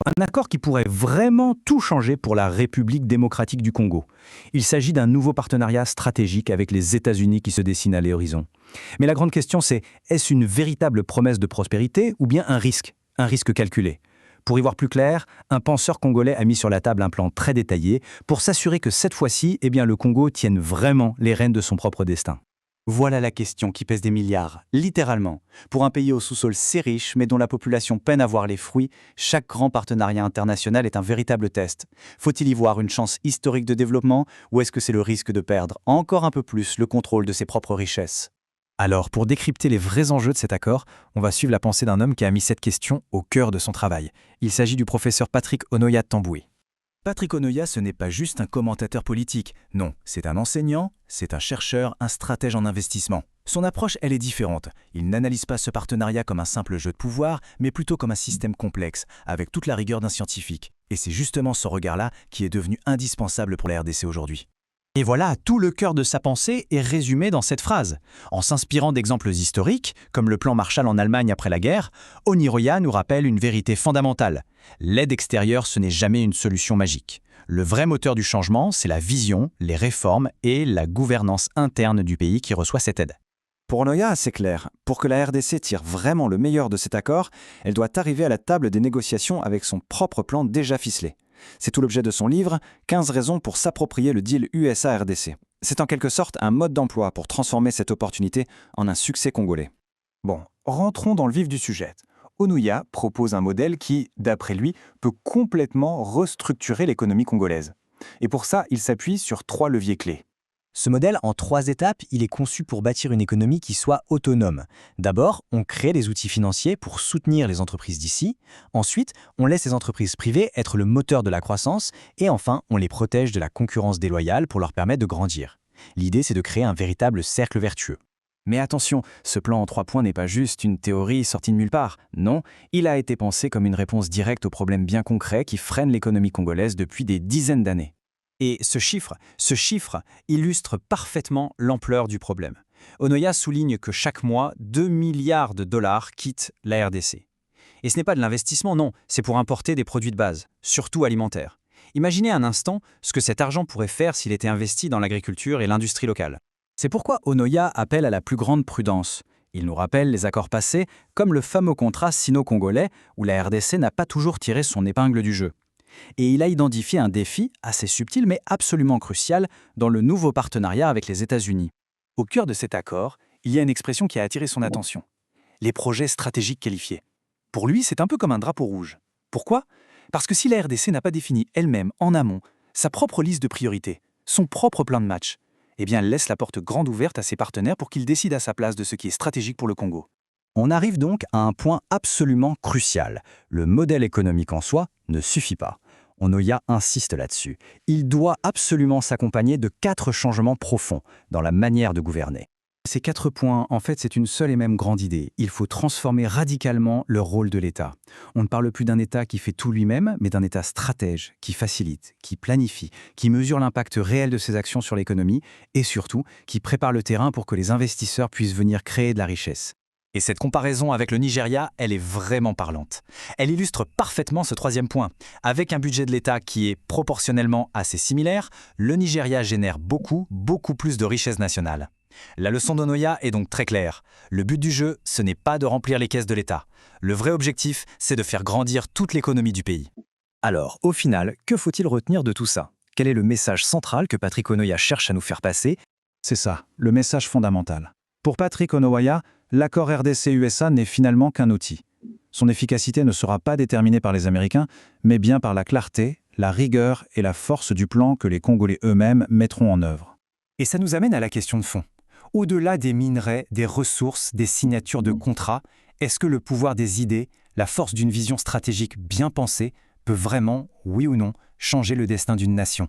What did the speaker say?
Un accord qui pourrait vraiment tout changer pour la République démocratique du Congo. Il s'agit d'un nouveau partenariat stratégique avec les États-Unis qui se dessine à l'horizon. Mais la grande question c'est, est-ce une véritable promesse de prospérité ou bien un risque calculé? Pour y voir plus clair, un penseur congolais a mis sur la table un plan très détaillé pour s'assurer que cette fois-ci, le Congo tienne vraiment les rênes de son propre destin. Voilà la question qui pèse des milliards, littéralement. Pour un pays au sous-sol si riche, mais dont la population peine à voir les fruits, chaque grand partenariat international est un véritable test. Faut-il y voir une chance historique de développement, ou est-ce que c'est le risque de perdre encore un peu plus le contrôle de ses propres richesses? Alors, pour décrypter les vrais enjeux de cet accord, on va suivre la pensée d'un homme qui a mis cette question au cœur de son travail. Il s'agit du professeur Patrick Onoya Tamboué. Patrick Onoya, ce n'est pas juste un commentateur politique. Non, c'est un enseignant, c'est un chercheur, un stratège en investissement. Son approche, elle est différente. Il n'analyse pas ce partenariat comme un simple jeu de pouvoir, mais plutôt comme un système complexe, avec toute la rigueur d'un scientifique. Et c'est justement ce regard-là qui est devenu indispensable pour la RDC aujourd'hui. Et voilà, tout le cœur de sa pensée est résumé dans cette phrase. En s'inspirant d'exemples historiques, comme le plan Marshall en Allemagne après la guerre, Oniroya nous rappelle une vérité fondamentale. L'aide extérieure, ce n'est jamais une solution magique. Le vrai moteur du changement, c'est la vision, les réformes et la gouvernance interne du pays qui reçoit cette aide. Pour Onoya, c'est clair. Pour que la RDC tire vraiment le meilleur de cet accord, elle doit arriver à la table des négociations avec son propre plan déjà ficelé. C'est tout l'objet de son livre « 15 raisons pour s'approprier le deal USA-RDC ». C'est en quelque sorte un mode d'emploi pour transformer cette opportunité en un succès congolais. Bon, rentrons dans le vif du sujet. Onuya propose un modèle qui, d'après lui, peut complètement restructurer l'économie congolaise. Et pour ça, il s'appuie sur 3 leviers clés. Ce modèle, en 3 étapes, il est conçu pour bâtir une économie qui soit autonome. D'abord, on crée des outils financiers pour soutenir les entreprises d'ici. Ensuite, on laisse les entreprises privées être le moteur de la croissance. Et enfin, on les protège de la concurrence déloyale pour leur permettre de grandir. L'idée, c'est de créer un véritable cercle vertueux. Mais attention, ce plan en 3 points n'est pas juste une théorie sortie de nulle part. Non, il a été pensé comme une réponse directe aux problèmes bien concrets qui freinent l'économie congolaise depuis des dizaines d'années. Et ce chiffre illustre parfaitement l'ampleur du problème. Onoya souligne que chaque mois, 2 milliards de dollars quittent la RDC. Et ce n'est pas de l'investissement, non, c'est pour importer des produits de base, surtout alimentaires. Imaginez un instant ce que cet argent pourrait faire s'il était investi dans l'agriculture et l'industrie locale. C'est pourquoi Onoya appelle à la plus grande prudence. Il nous rappelle les accords passés, comme le fameux contrat sino-congolais, où la RDC n'a pas toujours tiré son épingle du jeu. Et il a identifié un défi assez subtil mais absolument crucial dans le nouveau partenariat avec les États-Unis. Au cœur de cet accord, il y a une expression qui a attiré son attention. Les projets stratégiques qualifiés. Pour lui, c'est un peu comme un drapeau rouge. Pourquoi? Parce que si la RDC n'a pas défini elle-même, en amont, sa propre liste de priorités, son propre plan de match, eh bien elle laisse la porte grande ouverte à ses partenaires pour qu'ils décident à sa place de ce qui est stratégique pour le Congo. On arrive donc à un point absolument crucial. Le modèle économique en soi ne suffit pas. Onoya insiste là-dessus. Il doit absolument s'accompagner de 4 changements profonds dans la manière de gouverner. Ces 4 points, en fait, c'est une seule et même grande idée. Il faut transformer radicalement le rôle de l'État. On ne parle plus d'un État qui fait tout lui-même, mais d'un État stratège, qui facilite, qui planifie, qui mesure l'impact réel de ses actions sur l'économie et surtout, qui prépare le terrain pour que les investisseurs puissent venir créer de la richesse. Et cette comparaison avec le Nigeria, elle est vraiment parlante. Elle illustre parfaitement ce 3e point. Avec un budget de l'État qui est proportionnellement assez similaire, le Nigeria génère beaucoup plus de richesses nationales. La leçon d'Onoya est donc très claire. Le but du jeu, ce n'est pas de remplir les caisses de l'État. Le vrai objectif, c'est de faire grandir toute l'économie du pays. Alors, au final, que faut-il retenir de tout ça? Quel est le message central que Patrick Onoya cherche à nous faire passer? C'est ça, le message fondamental. Pour Patrick Onoya, l'accord RDC-USA n'est finalement qu'un outil. Son efficacité ne sera pas déterminée par les Américains, mais bien par la clarté, la rigueur et la force du plan que les Congolais eux-mêmes mettront en œuvre. Et ça nous amène à la question de fond. Au-delà des minerais, des ressources, des signatures de contrats, est-ce que le pouvoir des idées, la force d'une vision stratégique bien pensée, peut vraiment, oui ou non, changer le destin d'une nation?